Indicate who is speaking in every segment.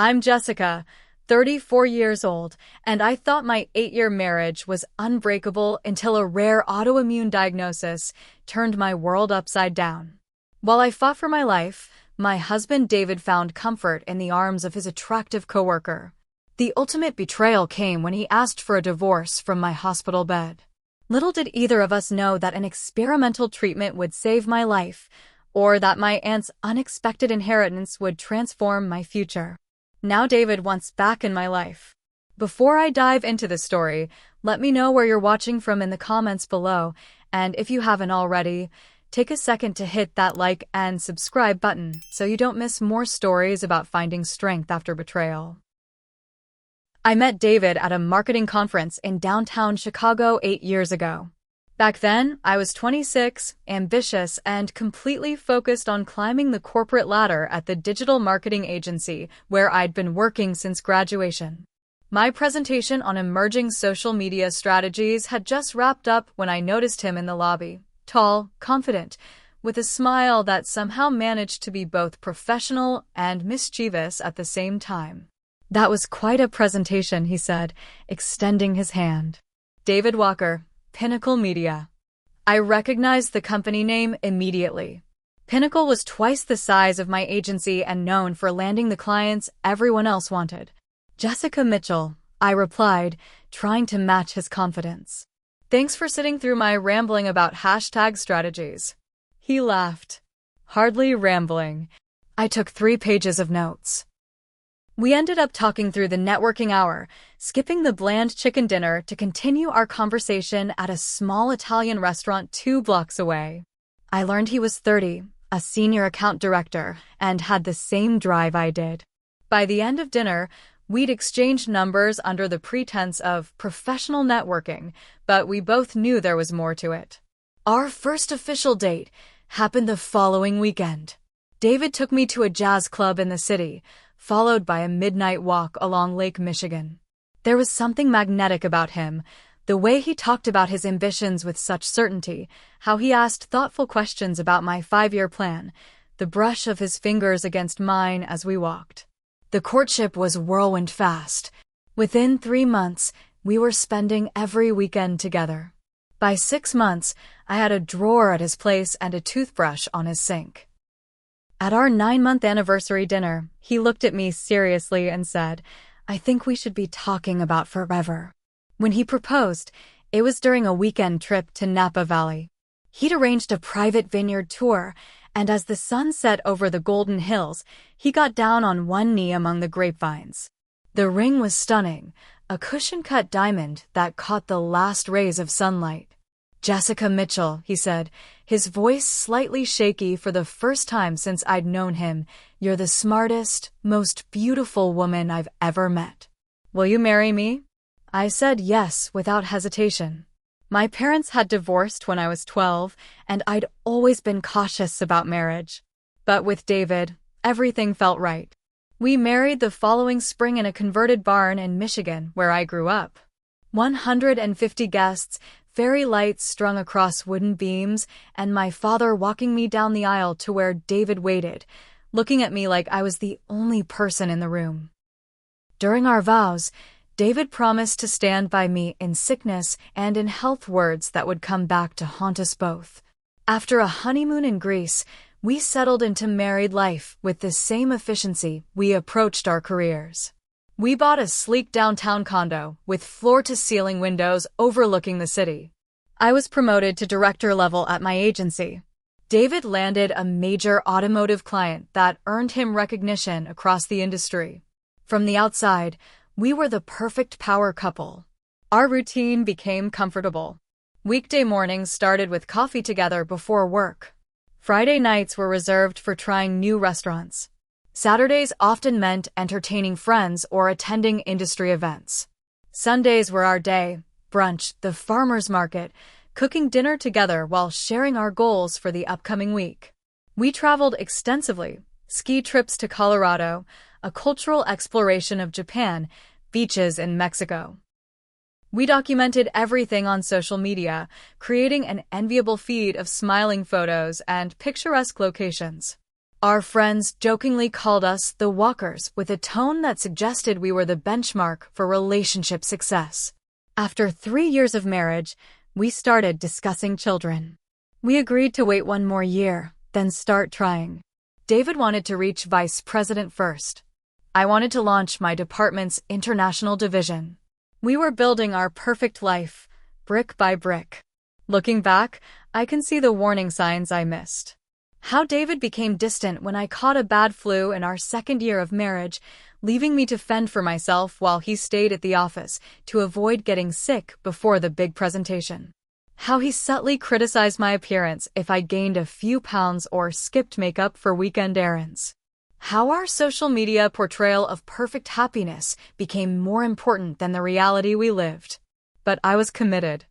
Speaker 1: I'm Jessica, 34 years old, and I thought my 8-year marriage was unbreakable until a rare autoimmune diagnosis turned my world upside down. While I fought for my life, my husband David found comfort in the arms of his attractive coworker. The ultimate betrayal came when he asked for a divorce from my hospital bed. Little did either of us know that an experimental treatment would save my life, or that my aunt's unexpected inheritance would transform my future. Now David wants back in my life. Before I dive into the story, let me know where you're watching from in the comments below, and if you haven't already, take a second to hit that like and subscribe button so you don't miss more stories about finding strength after betrayal. I met David at a marketing conference in downtown Chicago 8 years ago. Back then, I was 26, ambitious, and completely focused on climbing the corporate ladder at the digital marketing agency where I'd been working since graduation. My presentation on emerging social media strategies had just wrapped up when I noticed him in the lobby, tall, confident, with a smile that somehow managed to be both professional and mischievous at the same time. "That was quite a presentation," he said, extending his hand. David Walker, Pinnacle Media. I recognized the company name immediately. Pinnacle was twice the size of my agency and known for landing the clients everyone else wanted. "Jessica Mitchell," I replied, trying to match his confidence. "Thanks for sitting through my rambling about #strategies. He laughed. "Hardly rambling. I took 3 pages of notes." We ended up talking through the networking hour, skipping the bland chicken dinner to continue our conversation at a small Italian restaurant 2 blocks away. I learned he was 30, a senior account director, and had the same drive I did. By the end of dinner, we'd exchanged numbers under the pretense of professional networking, but we both knew there was more to it. Our first official date happened the following weekend. David took me to a jazz club in the city, followed by a midnight walk along Lake Michigan. There was something magnetic about him, the way he talked about his ambitions with such certainty, how he asked thoughtful questions about my 5-year plan, the brush of his fingers against mine as we walked. The courtship was whirlwind fast. Within 3 months, we were spending every weekend together. By 6 months, I had a drawer at his place and a toothbrush on his sink. At our 9-month anniversary dinner, he looked at me seriously and said, "I think we should be talking about forever." When he proposed, it was during a weekend trip to Napa Valley. He'd arranged a private vineyard tour, and as the sun set over the golden hills, he got down on one knee among the grapevines. The ring was stunning, a cushion-cut diamond that caught the last rays of sunlight. "Jessica Mitchell," he said, his voice slightly shaky for the first time since I'd known him, "you're the smartest, most beautiful woman I've ever met. Will you marry me?" I said yes without hesitation. My parents had divorced when I was 12, and I'd always been cautious about marriage. But with David, everything felt right. We married the following spring in a converted barn in Michigan, where I grew up. 150 guests, fairy lights strung across wooden beams, and my father walking me down the aisle to where David waited, looking at me like I was the only person in the room. During our vows, David promised to stand by me in sickness and in health, words that would come back to haunt us both. After a honeymoon in Greece, we settled into married life with the same efficiency we approached our careers. We bought a sleek downtown condo with floor-to-ceiling windows overlooking the city. I was promoted to director level at my agency. David landed a major automotive client that earned him recognition across the industry. From the outside, we were the perfect power couple. Our routine became comfortable. Weekday mornings started with coffee together before work. Friday nights were reserved for trying new restaurants. Saturdays often meant entertaining friends or attending industry events. Sundays were our day, brunch, the farmer's market, cooking dinner together while sharing our goals for the upcoming week. We traveled extensively, ski trips to Colorado, a cultural exploration of Japan, beaches in Mexico. We documented everything on social media, creating an enviable feed of smiling photos and picturesque locations. Our friends jokingly called us the walkers with a tone that suggested we were the benchmark for relationship success. After 3 years of marriage, we started discussing children. We agreed to wait 1 more year, then start trying. David wanted to reach vice president first. I wanted to launch my department's international division. We were building our perfect life, brick by brick. Looking back, I can see the warning signs I missed. How David became distant when I caught a bad flu in our 2nd year of marriage, leaving me to fend for myself while he stayed at the office to avoid getting sick before the big presentation. How he subtly criticized my appearance if I gained a few pounds or skipped makeup for weekend errands. How our social media portrayal of perfect happiness became more important than the reality we lived. But I was committed.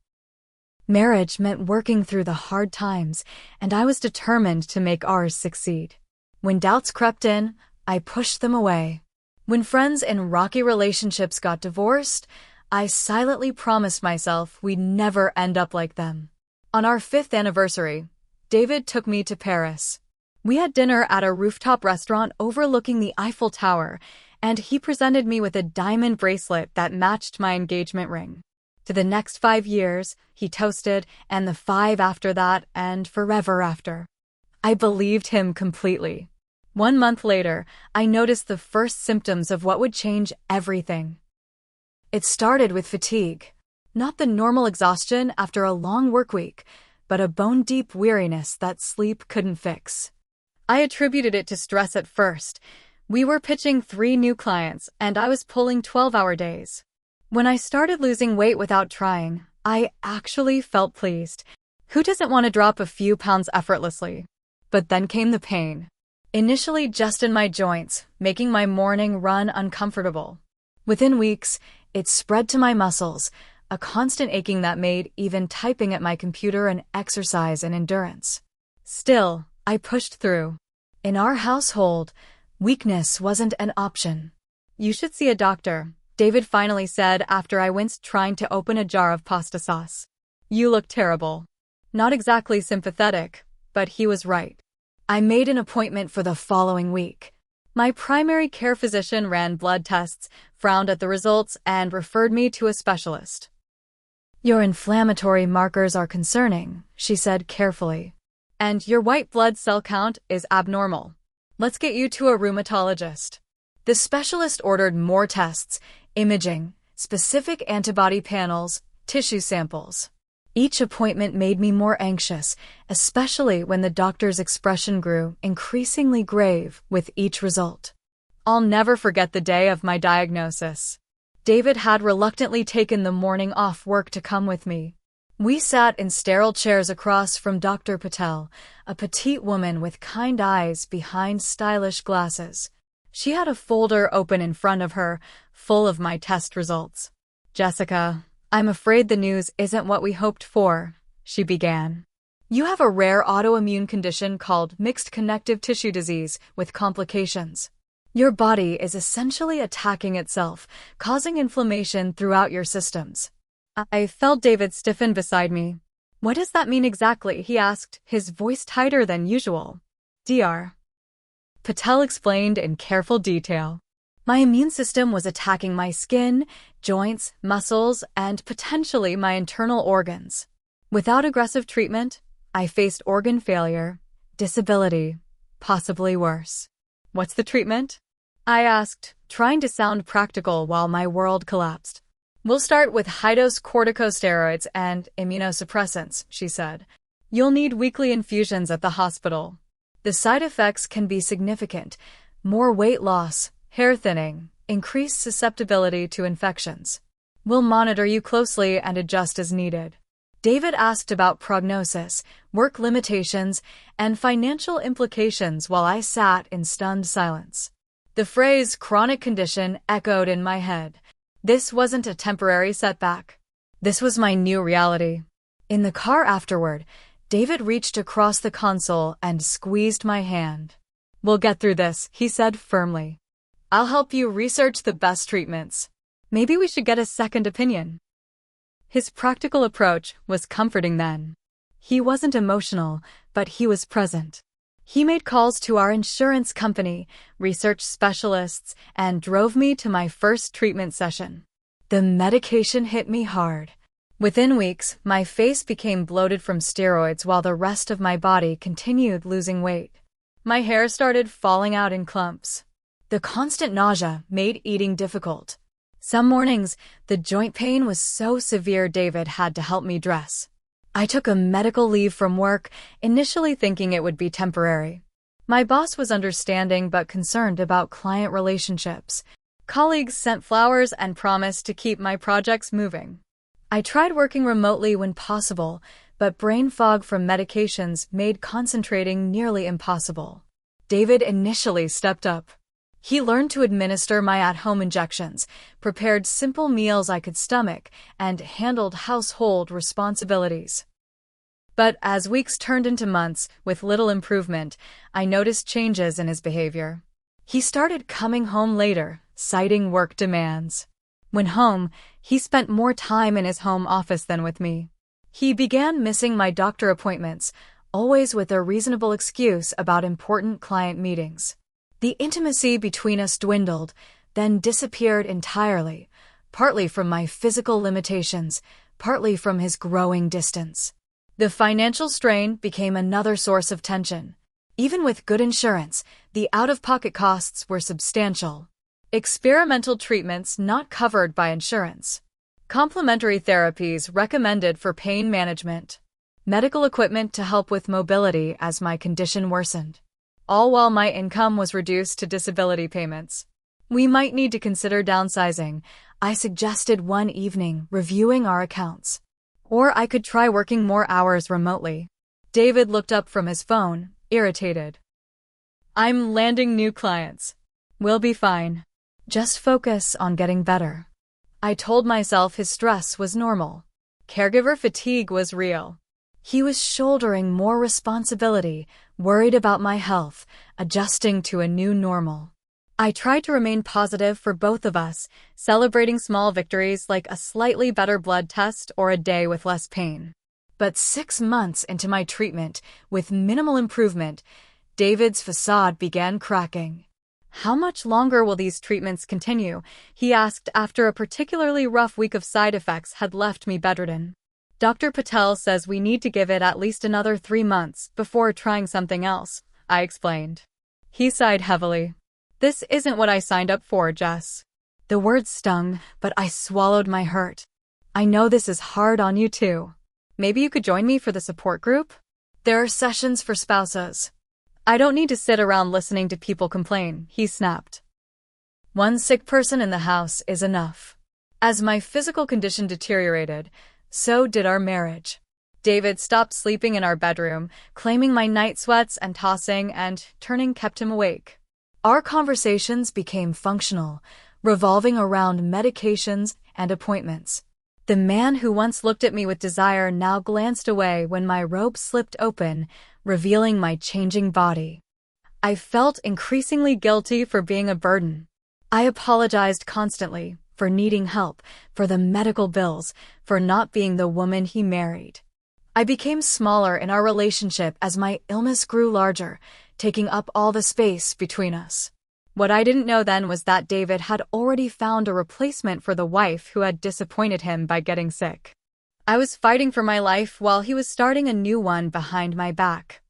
Speaker 1: Marriage meant working through the hard times, and I was determined to make ours succeed. When doubts crept in, I pushed them away. When friends in rocky relationships got divorced, I silently promised myself we'd never end up like them. On our 5th anniversary, David took me to Paris. We had dinner at a rooftop restaurant overlooking the Eiffel Tower, and he presented me with a diamond bracelet that matched my engagement ring. To the next 5 years, he toasted, and the 5 after that, and forever after. I believed him completely. 1 month later, I noticed the first symptoms of what would change everything. It started with fatigue. Not the normal exhaustion after a long work week, but a bone-deep weariness that sleep couldn't fix. I attributed it to stress at first. We were pitching 3 new clients, and I was pulling 12-hour days. When I started losing weight without trying, I actually felt pleased. Who doesn't want to drop a few pounds effortlessly? But then came the pain. Initially just in my joints, making my morning run uncomfortable. Within weeks, it spread to my muscles, a constant aching that made even typing at my computer an exercise in endurance. Still, I pushed through. In our household, weakness wasn't an option. "You should see a doctor," David finally said after I winced trying to open a jar of pasta sauce. "You look terrible." Not exactly sympathetic, but he was right. I made an appointment for the following week. My primary care physician ran blood tests, frowned at the results, and referred me to a specialist. "Your inflammatory markers are concerning," she said carefully. "And your white blood cell count is abnormal. Let's get you to a rheumatologist." The specialist ordered more tests, imaging, specific antibody panels, tissue samples. Each appointment made me more anxious, especially when the doctor's expression grew increasingly grave with each result. I'll never forget the day of my diagnosis. David had reluctantly taken the morning off work to come with me. We sat in sterile chairs across from Dr. Patel, a petite woman with kind eyes behind stylish glasses. She had a folder open in front of her, full of my test results. "Jessica, I'm afraid the news isn't what we hoped for," she began. "You have a rare autoimmune condition called mixed connective tissue disease with complications. Your body is essentially attacking itself, causing inflammation throughout your systems." I felt David stiffen beside me. "What does that mean exactly?" he asked, his voice tighter than usual. "Dr. Patel explained in careful detail. My immune system was attacking my skin, joints, muscles, and potentially my internal organs. Without aggressive treatment, I faced organ failure, disability, possibly worse. "What's the treatment?" I asked, trying to sound practical while my world collapsed. "We'll start with high-dose corticosteroids and immunosuppressants," she said. "You'll need weekly infusions at the hospital. The side effects can be significant: more weight loss, hair thinning, increased susceptibility to infections. We'll monitor you closely and adjust as needed." David asked about prognosis, work limitations, and financial implications while I sat in stunned silence. The phrase "chronic condition" echoed in my head. This wasn't a temporary setback. This was my new reality. In the car afterward, David reached across the console and squeezed my hand. "We'll get through this," he said firmly. "I'll help you research the best treatments. Maybe we should get a second opinion." His practical approach was comforting then. He wasn't emotional, but he was present. He made calls to our insurance company, research specialists, and drove me to my first treatment session. The medication hit me hard. Within weeks, my face became bloated from steroids while the rest of my body continued losing weight. My hair started falling out in clumps. The constant nausea made eating difficult. Some mornings, the joint pain was so severe David had to help me dress. I took a medical leave from work, initially thinking it would be temporary. My boss was understanding but concerned about client relationships. Colleagues sent flowers and promised to keep my projects moving. I tried working remotely when possible, but brain fog from medications made concentrating nearly impossible. David initially stepped up. He learned to administer my at-home injections, prepared simple meals I could stomach, and handled household responsibilities. But as weeks turned into months, with little improvement, I noticed changes in his behavior. He started coming home later, citing work demands. When home, he spent more time in his home office than with me. He began missing my doctor appointments, always with a reasonable excuse about important client meetings. The intimacy between us dwindled, then disappeared entirely, partly from my physical limitations, partly from his growing distance. The financial strain became another source of tension. Even with good insurance, the out-of-pocket costs were substantial. Experimental treatments not covered by insurance. Complementary therapies recommended for pain management. Medical equipment to help with mobility as my condition worsened. All while my income was reduced to disability payments. We might need to consider downsizing, I suggested one evening, reviewing our accounts. Or I could try working more hours remotely. David looked up from his phone, irritated. I'm landing new clients. We'll be fine. Just focus on getting better. I told myself his stress was normal. Caregiver fatigue was real. He was shouldering more responsibility, worried about my health, adjusting to a new normal. I tried to remain positive for both of us, celebrating small victories like a slightly better blood test or a day with less pain. But 6 months into my treatment, with minimal improvement, David's facade began cracking. How much longer will these treatments continue? He asked after a particularly rough week of side effects had left me bedridden. Dr. Patel says we need to give it at least another 3 months before trying something else, I explained. He sighed heavily. This isn't what I signed up for, Jess. The words stung, but I swallowed my hurt. I know this is hard on you too. Maybe you could join me for the support group? There are sessions for spouses. I don't need to sit around listening to people complain, he snapped. One sick person in the house is enough. As my physical condition deteriorated, so did our marriage. David stopped sleeping in our bedroom, claiming my night sweats and tossing and turning kept him awake. Our conversations became functional, revolving around medications and appointments. The man who once looked at me with desire now glanced away when my robe slipped open, revealing my changing body. I felt increasingly guilty for being a burden. I apologized constantly, for needing help, for the medical bills, for not being the woman he married. I became smaller in our relationship as my illness grew larger, taking up all the space between us. What I didn't know then was that David had already found a replacement for the wife who had disappointed him by getting sick. I was fighting for my life while he was starting a new one behind my back.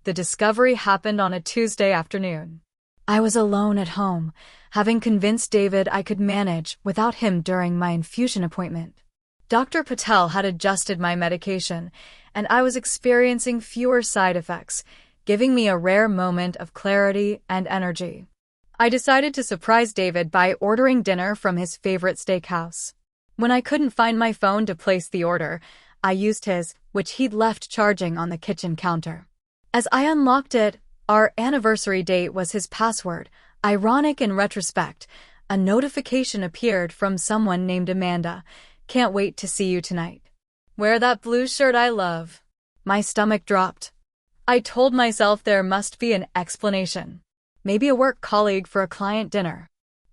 Speaker 1: The discovery happened on a Tuesday afternoon. I was alone at home, having convinced David I could manage without him during my infusion appointment. Dr. Patel had adjusted my medication, and I was experiencing fewer side effects, giving me a rare moment of clarity and energy. I decided to surprise David by ordering dinner from his favorite steakhouse. When I couldn't find my phone to place the order, I used his, which he'd left charging on the kitchen counter. As I unlocked it, our anniversary date was his password. Ironic in retrospect, a notification appeared from someone named Amanda. Can't wait to see you tonight. Wear that blue shirt I love. My stomach dropped. I told myself there must be an explanation. Maybe a work colleague for a client dinner.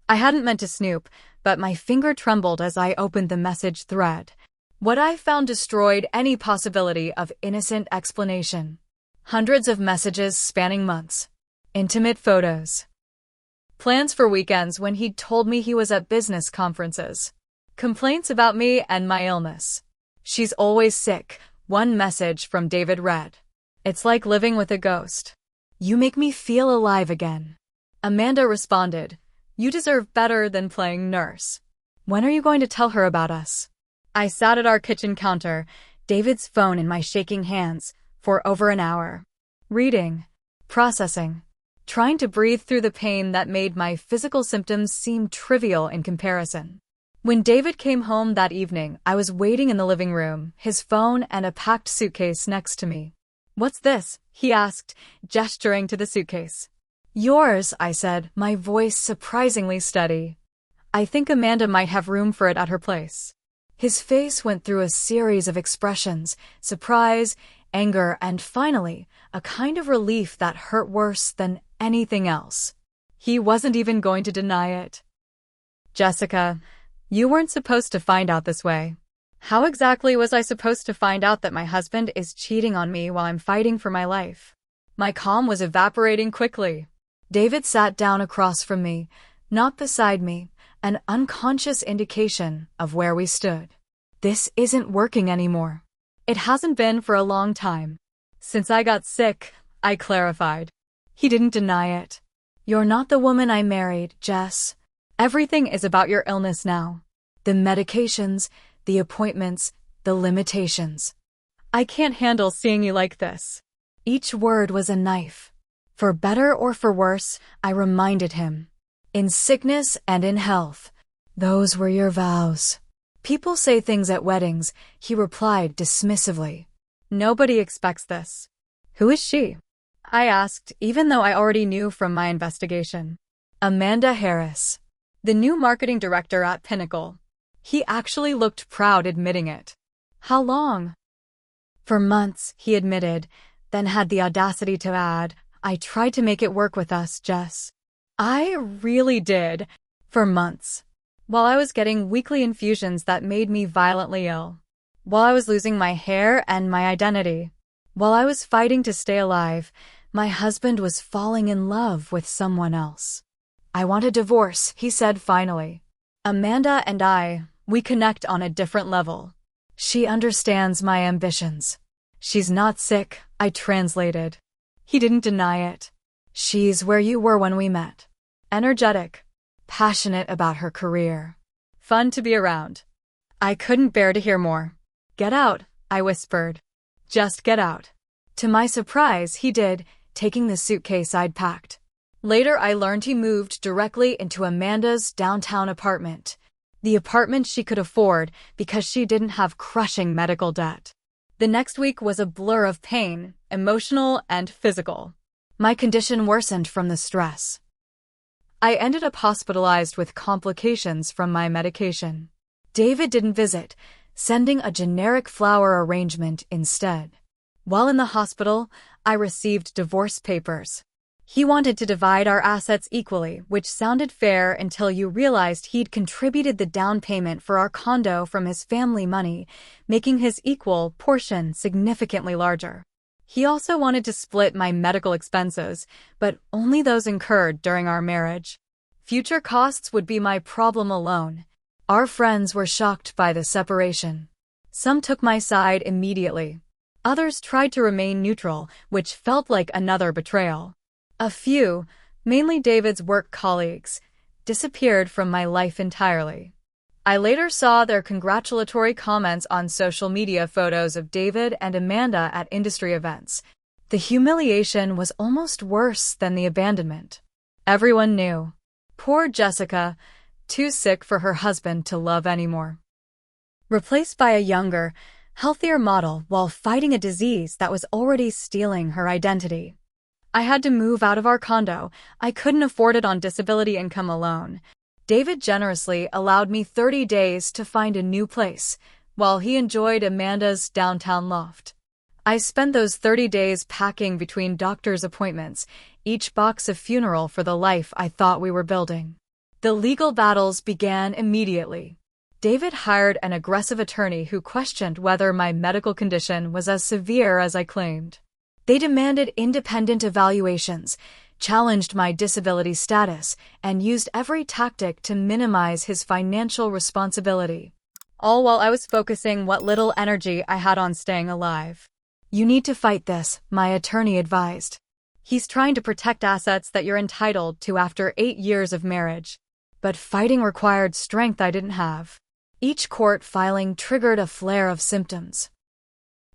Speaker 1: I hadn't meant to snoop, but my finger trembled as I opened the message thread. What I found destroyed any possibility of innocent explanation. Hundreds of messages spanning months. Intimate photos. Plans for weekends when he'd told me he was at business conferences. Complaints about me and my illness. She's always sick. One message from David read. It's like living with a ghost. You make me feel alive again. Amanda responded, you deserve better than playing nurse. When are you going to tell her about us? I sat at our kitchen counter, David's phone in my shaking hands, for over an hour. Reading, processing, trying to breathe through the pain that made my physical symptoms seem trivial in comparison. When David came home that evening, I was waiting in the living room, his phone and a packed suitcase next to me. What's this? He asked, gesturing to the suitcase. Yours, I said, my voice surprisingly steady. I think Amanda might have room for it at her place. His face went through a series of expressions, surprise, anger, and finally, a kind of relief that hurt worse than anything else. He wasn't even going to deny it. Jessica, you weren't supposed to find out this way. How exactly was I supposed to find out that my husband is cheating on me while I'm fighting for my life? My calm was evaporating quickly. David sat down across from me, not beside me, an unconscious indication of where we stood. This isn't working anymore. It hasn't been for a long time. Since I got sick, I clarified. He didn't deny it. You're not the woman I married, Jess. Everything is about your illness now. The medications, the appointments, the limitations. I can't handle seeing you like this. Each word was a knife. For better or for worse, I reminded him. In sickness and in health, those were your vows. People say things at weddings, he replied dismissively. Nobody expects this. Who is she? I asked, even though I already knew from my investigation. Amanda Harris, the new marketing director at Pinnacle. He actually looked proud admitting it. How long? For months, he admitted, then had the audacity to add, I tried to make it work with us, Jess. I really did. For months. While I was getting weekly infusions that made me violently ill. While I was losing my hair and my identity. While I was fighting to stay alive, my husband was falling in love with someone else. I want a divorce, he said finally. Amanda and we connect on a different level. She understands my ambitions. She's not sick, I translated. He didn't deny it. She's where you were when we met. Energetic. Passionate about her career. Fun to be around. I couldn't bear to hear more. Get out, I whispered. Just get out. To my surprise, he did, taking the suitcase I'd packed. Later, I learned he moved directly into Amanda's downtown apartment. The apartment she could afford because she didn't have crushing medical debt. The next week was a blur of pain, emotional and physical. My condition worsened from the stress. I ended up hospitalized with complications from my medication. David didn't visit, sending a generic flower arrangement instead. While in the hospital, I received divorce papers. He wanted to divide our assets equally, which sounded fair until you realized he'd contributed the down payment for our condo from his family money, making his equal portion significantly larger. He also wanted to split my medical expenses, but only those incurred during our marriage. Future costs would be my problem alone. Our friends were shocked by the separation. Some took my side immediately. Others tried to remain neutral, which felt like another betrayal. A few, mainly David's work colleagues, disappeared from my life entirely. I later saw their congratulatory comments on social media photos of David and Amanda at industry events. The humiliation was almost worse than the abandonment. Everyone knew. Poor Jessica, too sick for her husband to love anymore. Replaced by a younger, healthier model while fighting a disease that was already stealing her identity. I had to move out of our condo. I couldn't afford it on disability income alone. David generously allowed me 30 days to find a new place, while he enjoyed Amanda's downtown loft. I spent those 30 days packing between doctor's appointments, each box a funeral for the life I thought we were building. The legal battles began immediately. David hired an aggressive attorney who questioned whether my medical condition was as severe as I claimed. They demanded independent evaluations, challenged my disability status, and used every tactic to minimize his financial responsibility. All while I was focusing what little energy I had on staying alive. "You need to fight this," my attorney advised. "He's trying to protect assets that you're entitled to after 8 years of marriage." But fighting required strength I didn't have. Each court filing triggered a flare of symptoms.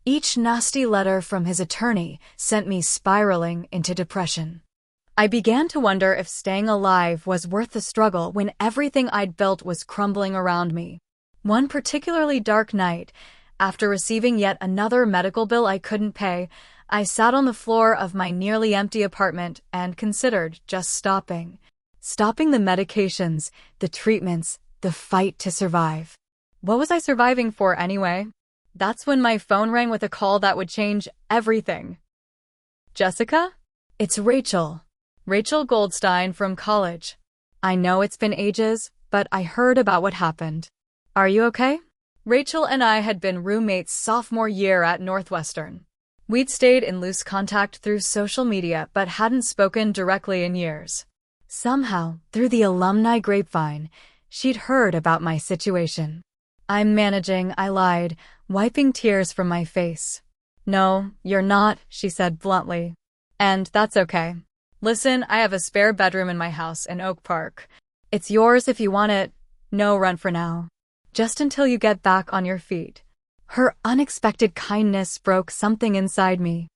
Speaker 1: Each nasty letter from his attorney sent me spiraling into depression. I began to wonder if staying alive was worth the struggle when everything I'd built was crumbling around me. One particularly dark night, after receiving yet another medical bill I couldn't pay, I sat on the floor of my nearly empty apartment and considered just stopping. Stopping the medications, the treatments, the fight to survive. What was I surviving for anyway? That's when my phone rang with a call that would change everything. "Jessica? It's Rachel. Rachel Goldstein from college. I know it's been ages, but I heard about what happened. Are you okay?" Rachel and I had been roommates sophomore year at Northwestern. We'd stayed in loose contact through social media but hadn't spoken directly in years. Somehow, through the alumni grapevine, she'd heard about my situation. "I'm managing," I lied, wiping tears from my face. "No, you're not," she said bluntly. "And that's okay. Listen, I have a spare bedroom in my house in Oak Park. It's yours if you want it. No rent for now. Just until you get back on your feet." Her unexpected kindness broke something inside me.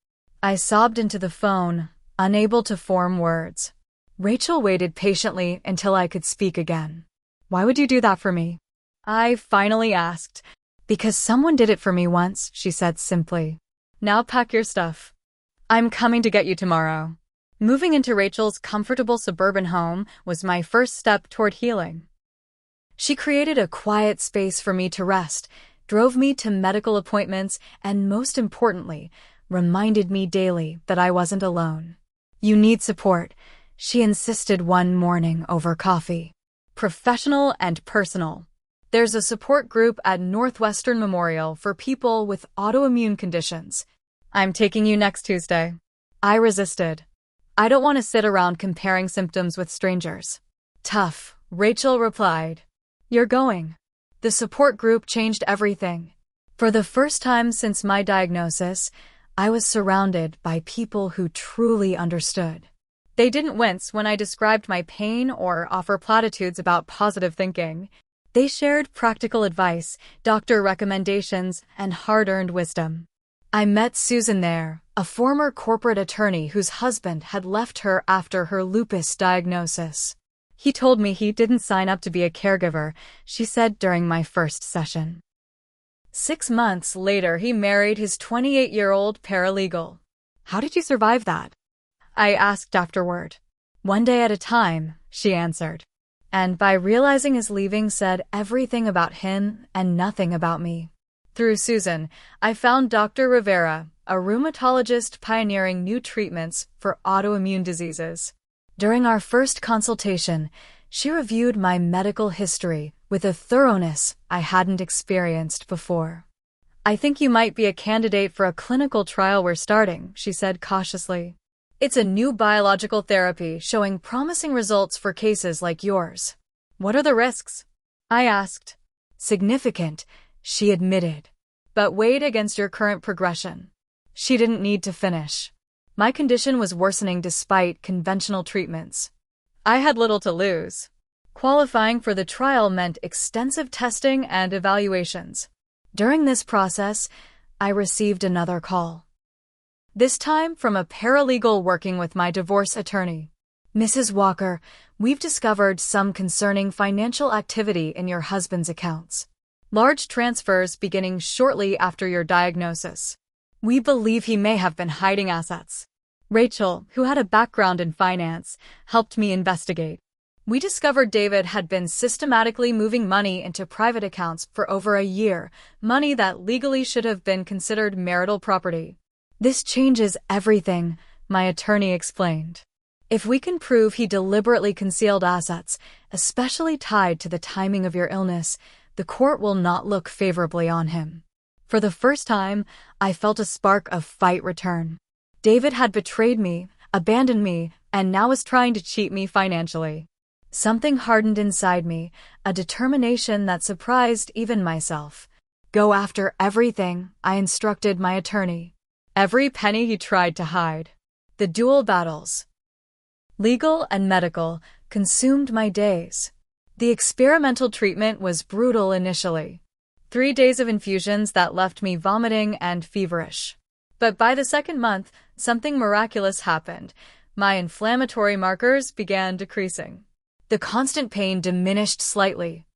Speaker 1: I sobbed into the phone, unable to form words. Rachel waited patiently until I could speak again. "Why would you do that for me?" I finally asked. "Because someone did it for me once," she said simply. "Now pack your stuff. I'm coming to get you tomorrow." Moving into Rachel's comfortable suburban home was my first step toward healing. She created a quiet space for me to rest, drove me to medical appointments, and most importantly, reminded me daily that I wasn't alone. "You need support," she insisted one morning over coffee. "Professional and personal. There's a support group at Northwestern Memorial for people with autoimmune conditions. I'm taking you next Tuesday." I resisted. "I don't want to sit around comparing symptoms with strangers." "Tough," Rachel replied. "You're going." The support group changed everything. For the first time since my diagnosis, I was surrounded by people who truly understood. They didn't wince when I described my pain or offer platitudes about positive thinking. They shared practical advice, doctor recommendations, and hard-earned wisdom. I met Susan there, a former corporate attorney whose husband had left her after her lupus diagnosis. "He told me he didn't sign up to be a caregiver," she said during my first session. 6 months later, he married his 28-year-old paralegal. "How did you survive that?" I asked afterward. "One day at a time," she answered. And by realizing his leaving said everything about him and nothing about me. Through Susan, I found Dr. Rivera, a rheumatologist pioneering new treatments for autoimmune diseases. During our first consultation, she reviewed my medical history with a thoroughness I hadn't experienced before. "I think you might be a candidate for a clinical trial we're starting," she said cautiously. "It's a new biological therapy showing promising results for cases like yours." "What are the risks?" I asked. "Significant," she admitted. "But weighed against your current progression." She didn't need to finish. My condition was worsening despite conventional treatments. I had little to lose. Qualifying for the trial meant extensive testing and evaluations. During this process, I received another call. This time from a paralegal working with my divorce attorney. "Mrs. Walker, we've discovered some concerning financial activity in your husband's accounts. Large transfers beginning shortly after your diagnosis. We believe he may have been hiding assets." Rachel, who had a background in finance, helped me investigate. We discovered David had been systematically moving money into private accounts for over a year, money that legally should have been considered marital property. "This changes everything," my attorney explained. "If we can prove he deliberately concealed assets, especially tied to the timing of your illness, the court will not look favorably on him." For the first time, I felt a spark of fight return. David had betrayed me, abandoned me, and now was trying to cheat me financially. Something hardened inside me, a determination that surprised even myself. Go after everything, I instructed my attorney. Every penny he tried to hide. The dual battles, legal and medical, consumed my days. The experimental treatment was brutal initially. 3 days of infusions that left me vomiting and feverish. But by the second month, something miraculous happened. My inflammatory markers began decreasing. The constant pain diminished slightly.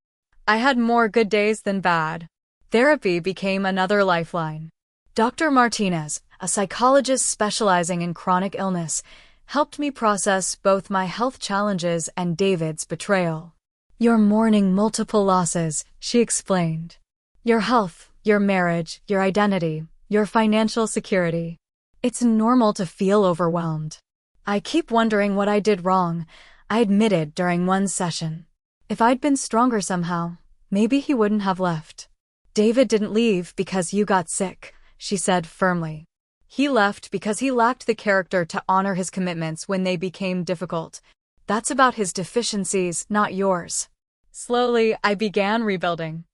Speaker 1: I had more good days than bad. Therapy became another lifeline. Dr. Martinez, a psychologist specializing in chronic illness, helped me process both my health challenges and David's betrayal. You're mourning multiple losses, she explained. Your health, your marriage, your identity, your financial security. It's normal to feel overwhelmed. I keep wondering what I did wrong, I admitted during one session. If I'd been stronger somehow, maybe he wouldn't have left. David didn't leave because you got sick, she said firmly. He left because he lacked the character to honor his commitments when they became difficult. That's about his deficiencies, not yours. Slowly, I began rebuilding.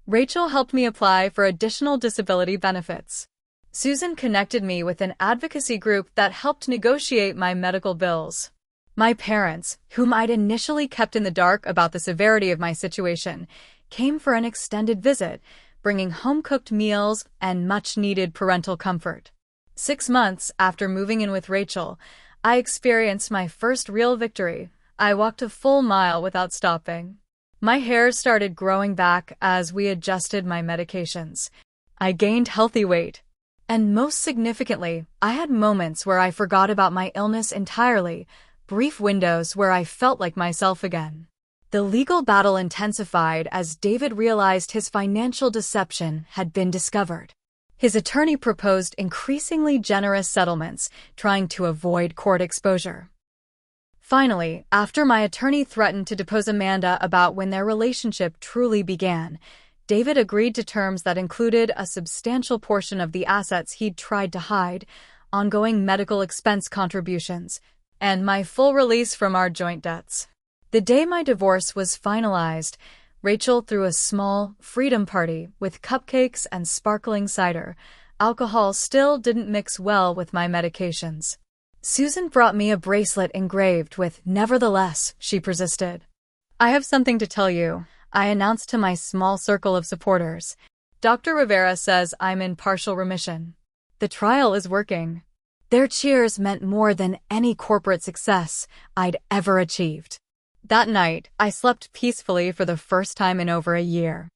Speaker 1: Rachel helped me apply for additional disability benefits. Susan connected me with an advocacy group that helped negotiate my medical bills. My parents, whom I'd initially kept in the dark about the severity of my situation, came for an extended visit, bringing home-cooked meals and much-needed parental comfort. 6 months after moving in with Rachel, I experienced my first real victory. I walked a full mile without stopping. My hair started growing back as we adjusted my medications. I gained healthy weight. And most significantly, I had moments where I forgot about my illness entirely, brief windows where I felt like myself again. The legal battle intensified as David realized his financial deception had been discovered. His attorney proposed increasingly generous settlements, trying to avoid court exposure. Finally, after my attorney threatened to depose Amanda about when their relationship truly began, David agreed to terms that included a substantial portion of the assets he'd tried to hide, ongoing medical expense contributions, and my full release from our joint debts. The day my divorce was finalized, Rachel threw a small freedom party with cupcakes and sparkling cider. Alcohol still didn't mix well with my medications. Susan brought me a bracelet engraved with "Nevertheless," she persisted. I have something to tell you, I announced to my small circle of supporters. Dr. Rivera says I'm in partial remission. The trial is working. Their cheers meant more than any corporate success I'd ever achieved. That night, I slept peacefully for the first time in over a year.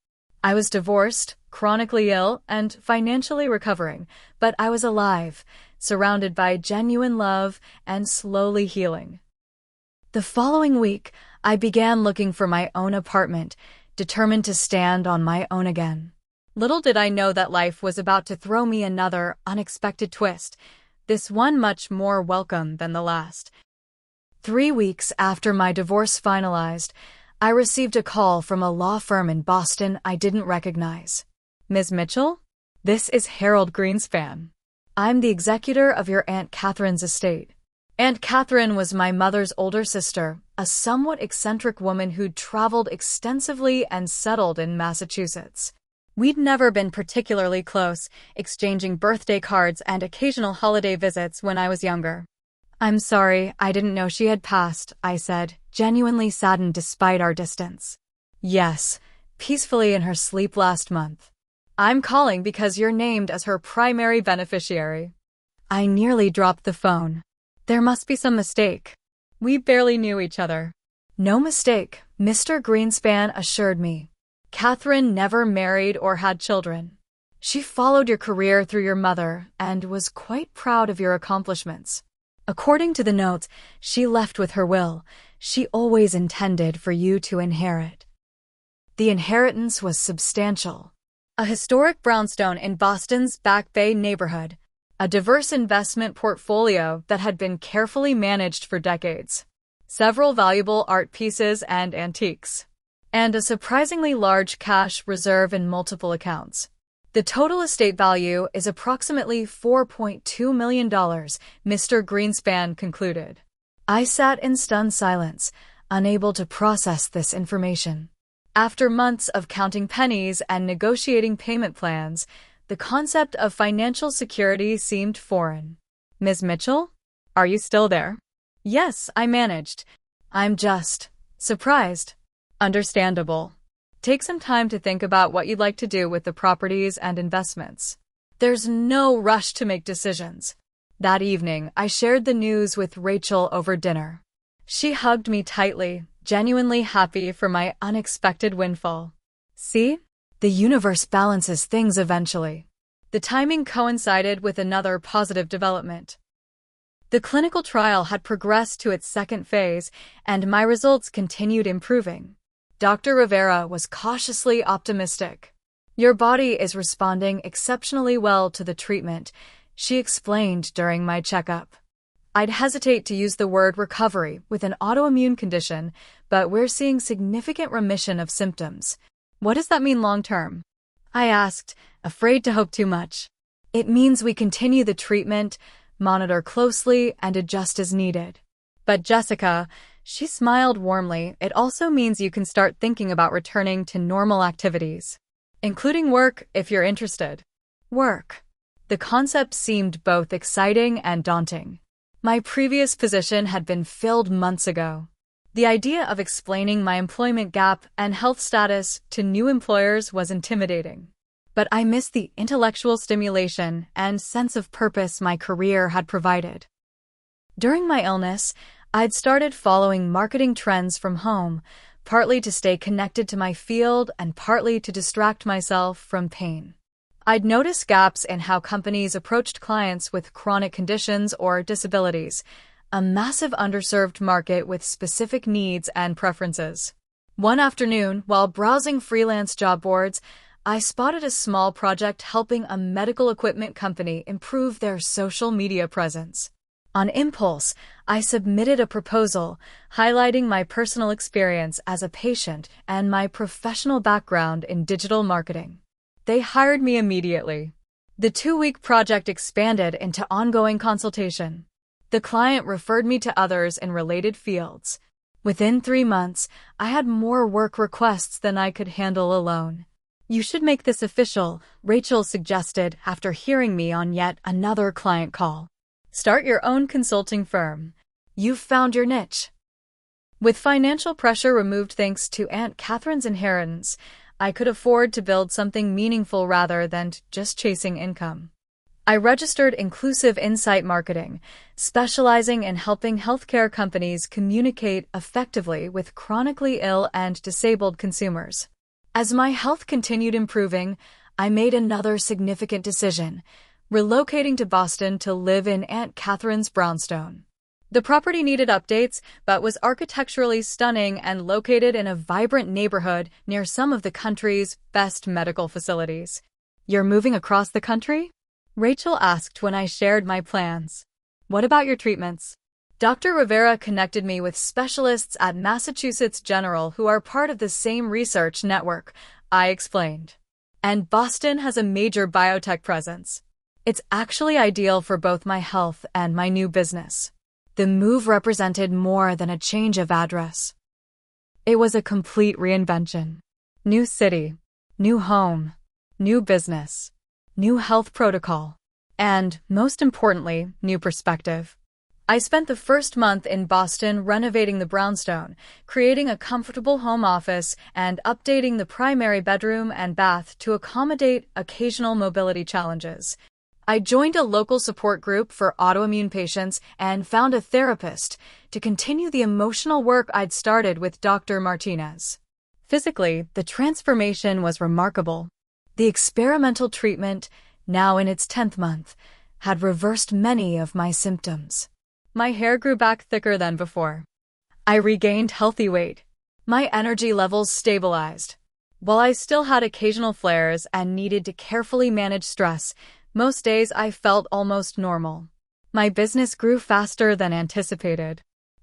Speaker 1: I was divorced, chronically ill, and financially recovering, but I was alive, surrounded by genuine love and slowly healing. The following week, I began looking for my own apartment, determined to stand on my own again. Little did I know that life was about to throw me another unexpected twist, this one much more welcome than the last. 3 weeks after my divorce finalized, I received a call from a law firm in Boston I didn't recognize. Ms. Mitchell? This is Harold Greenspan. I'm the executor of your Aunt Catherine's estate. Aunt Catherine was my mother's older sister, a somewhat eccentric woman who'd traveled extensively and settled in Massachusetts. We'd never been particularly close, exchanging birthday cards and occasional holiday visits when I was younger. I'm sorry, I didn't know she had passed, I said, genuinely saddened despite our distance. Yes, peacefully in her sleep last month. I'm calling because you're named as her primary beneficiary. I nearly dropped the phone. There must be some mistake. We barely knew each other. No mistake, Mr. Greenspan assured me. Catherine never married or had children. She followed your career through your mother and was quite proud of your accomplishments. According to the notes she left with her will, she always intended for you to inherit. The inheritance was substantial. A historic brownstone in Boston's Back Bay neighborhood, a diverse investment portfolio that had been carefully managed for decades, several valuable art pieces and antiques, and a surprisingly large cash reserve in multiple accounts. The total estate value is approximately $4.2 million, Mr. Greenspan concluded. I sat in stunned silence, unable to process this information. After months of counting pennies and negotiating payment plans, the concept of financial security seemed foreign. Ms. Mitchell? Are you still there? Yes, I managed. I'm just surprised. Understandable. Take some time to think about what you'd like to do with the properties and investments. There's no rush to make decisions. That evening, I shared the news with Rachel over dinner. She hugged me tightly, genuinely happy for my unexpected windfall. See? The universe balances things eventually. The timing coincided with another positive development. The clinical trial had progressed to its second phase, and my results continued improving. Dr. Rivera was cautiously optimistic. Your body is responding exceptionally well to the treatment, she explained during my checkup. I'd hesitate to use the word recovery with an autoimmune condition, but we're seeing significant remission of symptoms. What does that mean long-term? I asked, afraid to hope too much. It means we continue the treatment, monitor closely, and adjust as needed. But Jessica, she smiled warmly, it also means you can start thinking about returning to normal activities, including work if you're interested. Work. The concept seemed both exciting and daunting. My previous position had been filled months ago. The idea of explaining my employment gap and health status to new employers was intimidating. But I missed the intellectual stimulation and sense of purpose my career had provided. During my illness, I'd started following marketing trends from home, partly to stay connected to my field and partly to distract myself from pain. I'd noticed gaps in how companies approached clients with chronic conditions or disabilities, a massive underserved market with specific needs and preferences. One afternoon, while browsing freelance job boards, I spotted a small project helping a medical equipment company improve their social media presence. On impulse, I submitted a proposal, highlighting my personal experience as a patient and my professional background in digital marketing. They hired me immediately. The 2-week project expanded into ongoing consultation. The client referred me to others in related fields. Within 3 months, I had more work requests than I could handle alone. You should make this official, Rachel suggested after hearing me on yet another client call. Start your own consulting firm. You've found your niche. With financial pressure removed thanks to Aunt Catherine's inheritance, I could afford to build something meaningful rather than just chasing income. I registered Inclusive Insight Marketing, specializing in helping healthcare companies communicate effectively with chronically ill and disabled consumers. As my health continued improving, I made another significant decision, relocating to Boston to live in Aunt Catherine's brownstone. The property needed updates, but was architecturally stunning and located in a vibrant neighborhood near some of the country's best medical facilities. You're moving across the country? Rachel asked when I shared my plans. What about your treatments? Dr. Rivera connected me with specialists at Massachusetts General who are part of the same research network, I explained. And Boston has a major biotech presence. It's actually ideal for both my health and my new business. The move represented more than a change of address. It was a complete reinvention. New city, new home, new business, new health protocol, and, most importantly, new perspective. I spent the first month in Boston renovating the brownstone, creating a comfortable home office, and updating the primary bedroom and bath to accommodate occasional mobility challenges. I joined a local support group for autoimmune patients and found a therapist to continue the emotional work I'd started with Dr. Martinez. Physically, the transformation was remarkable. The experimental treatment, now in its 10th month, had reversed many of my symptoms. My hair grew back thicker than before. I regained healthy weight. My energy levels stabilized. While I still had occasional flares and needed to carefully manage stress, most days I felt almost normal. My business grew faster than anticipated.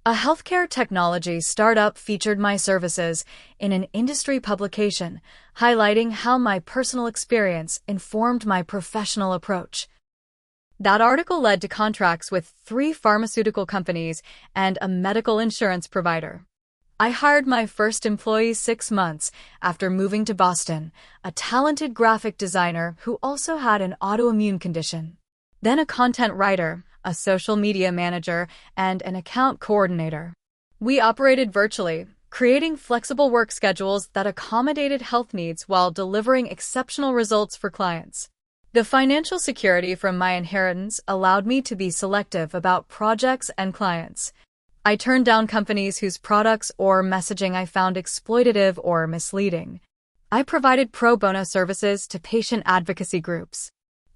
Speaker 1: A healthcare technology startup featured my services in an industry publication, highlighting how my personal experience informed my professional approach. That article led to contracts with 3 pharmaceutical companies and a medical insurance provider. I hired my first employee 6 months after moving to Boston, a talented graphic designer who also had an autoimmune condition. Then a content writer, a social media manager, and an account coordinator. We operated virtually, creating flexible work schedules that accommodated health needs while delivering exceptional results for clients. The financial security from my inheritance allowed me to be selective about projects and clients. I turned down companies whose products or messaging I found exploitative or misleading. I provided pro bono services to patient advocacy groups.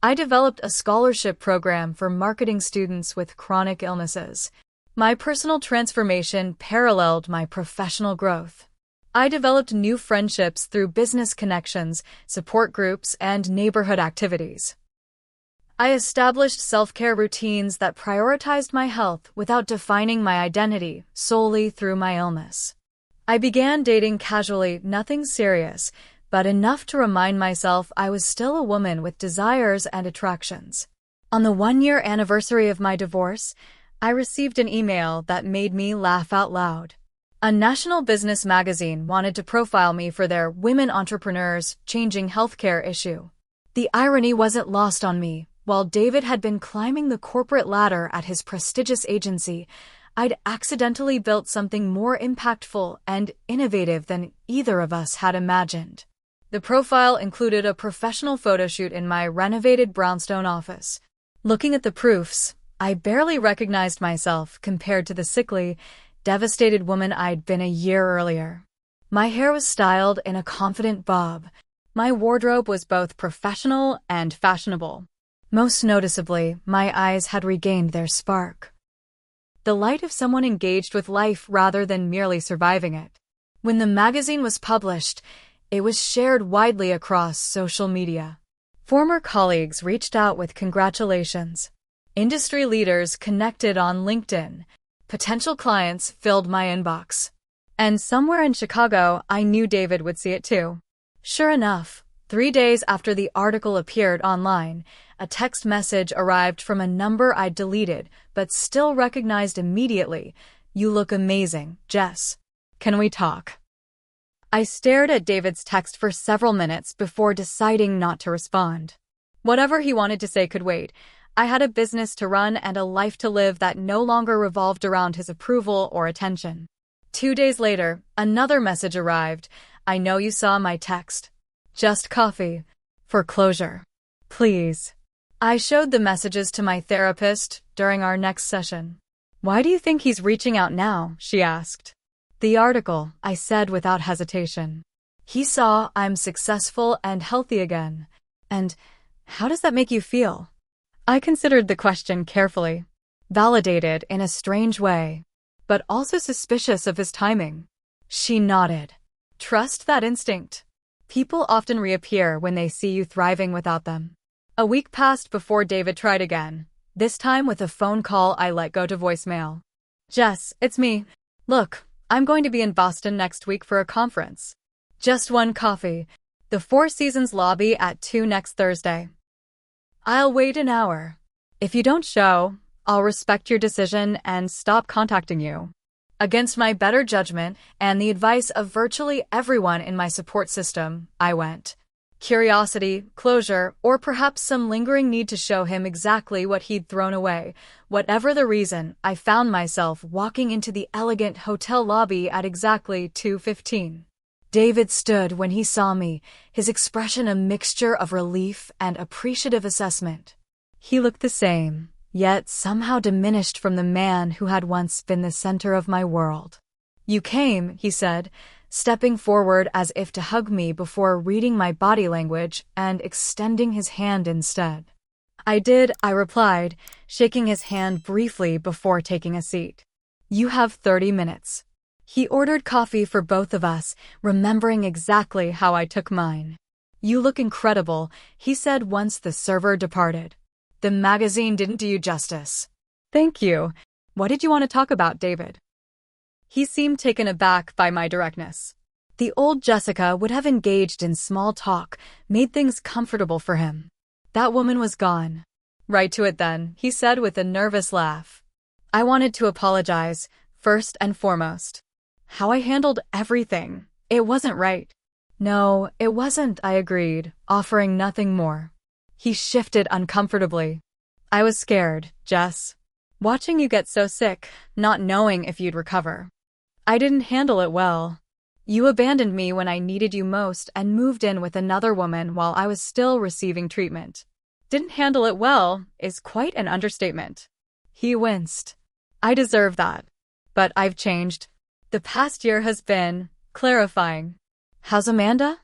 Speaker 1: I developed a scholarship program for marketing students with chronic illnesses. My personal transformation paralleled my professional growth. I developed new friendships through business connections, support groups, and neighborhood activities. I established self-care routines that prioritized my health without defining my identity solely through my illness. I began dating casually, nothing serious, but enough to remind myself I was still a woman with desires and attractions. On the 1-year anniversary of my divorce, I received an email that made me laugh out loud. A national business magazine wanted to profile me for their Women Entrepreneurs Changing Healthcare issue. The irony wasn't lost on me. While David had been climbing the corporate ladder at his prestigious agency, I'd accidentally built something more impactful and innovative than either of us had imagined. The profile included a professional photo shoot in my renovated brownstone office. Looking at the proofs, I barely recognized myself compared to the sickly, devastated woman I'd been a year earlier. My hair was styled in a confident bob. My wardrobe was both professional and fashionable. Most noticeably, my eyes had regained their spark. The light of someone engaged with life rather than merely surviving it. When the magazine was published, it was shared widely across social media. Former colleagues reached out with congratulations. Industry leaders connected on LinkedIn. Potential clients filled my inbox. And somewhere in Chicago, I knew David would see it too. Sure enough, 3 days after the article appeared online, a text message arrived from a number I'd deleted but still recognized immediately. "You look amazing, Jess. Can we talk?" I stared at David's text for several minutes before deciding not to respond. Whatever he wanted to say could wait. I had a business to run and a life to live that no longer revolved around his approval or attention. 2 days later, another message arrived. "I know you saw my text. Just coffee. For closure. Please." I showed the messages to my therapist during our next session. "Why do you think he's reaching out now?" she asked. "The article," I said without hesitation. "He saw I'm successful and healthy again. And how does that make you feel?" I considered the question carefully, validated in a strange way, but also suspicious of his timing. She nodded. "Trust that instinct. People often reappear when they see you thriving without them." A week passed before David tried again, this time with a phone call I let go to voicemail. "Jess, it's me. Look, I'm going to be in Boston next week for a conference. Just one coffee. The Four Seasons lobby at 2 next Thursday. I'll wait an hour. If you don't show, I'll respect your decision and stop contacting you." Against my better judgment and the advice of virtually everyone in my support system, I went. Curiosity, closure, or perhaps some lingering need to show him exactly what he'd thrown away. Whatever the reason, I found myself walking into the elegant hotel lobby at exactly 2:15. David stood when he saw me, his expression a mixture of relief and appreciative assessment. He looked the same, yet somehow diminished from the man who had once been the center of my world. "You came," he said, stepping forward as if to hug me before reading my body language and extending his hand instead. "I did," I replied, shaking his hand briefly before taking a seat. "You have 30 minutes. He ordered coffee for both of us, remembering exactly how I took mine. "You look incredible," he said once the server departed. "The magazine didn't do you justice." "Thank you. What did you want to talk about, David?" He seemed taken aback by my directness. The old Jessica would have engaged in small talk, made things comfortable for him. That woman was gone. Right to it then, he said with a nervous laugh. I wanted to apologize, first and foremost. How I handled everything. It wasn't right. No, it wasn't, I agreed, offering nothing more. He shifted uncomfortably. I was scared, Jess. Watching you get so sick, not knowing if you'd recover. I didn't handle it well. You abandoned me when I needed you most and moved in with another woman while I was still receiving treatment. Didn't handle it well is quite an understatement. He winced. I deserve that. But I've changed. The past year has been clarifying. How's Amanda?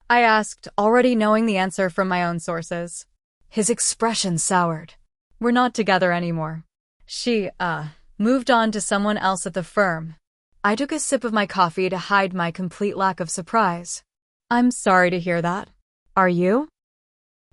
Speaker 1: I asked, already knowing the answer from my own sources. His expression soured. We're not together anymore. She, moved on to someone else at the firm. I took a sip of my coffee to hide my complete lack of surprise. I'm sorry to hear that. Are you?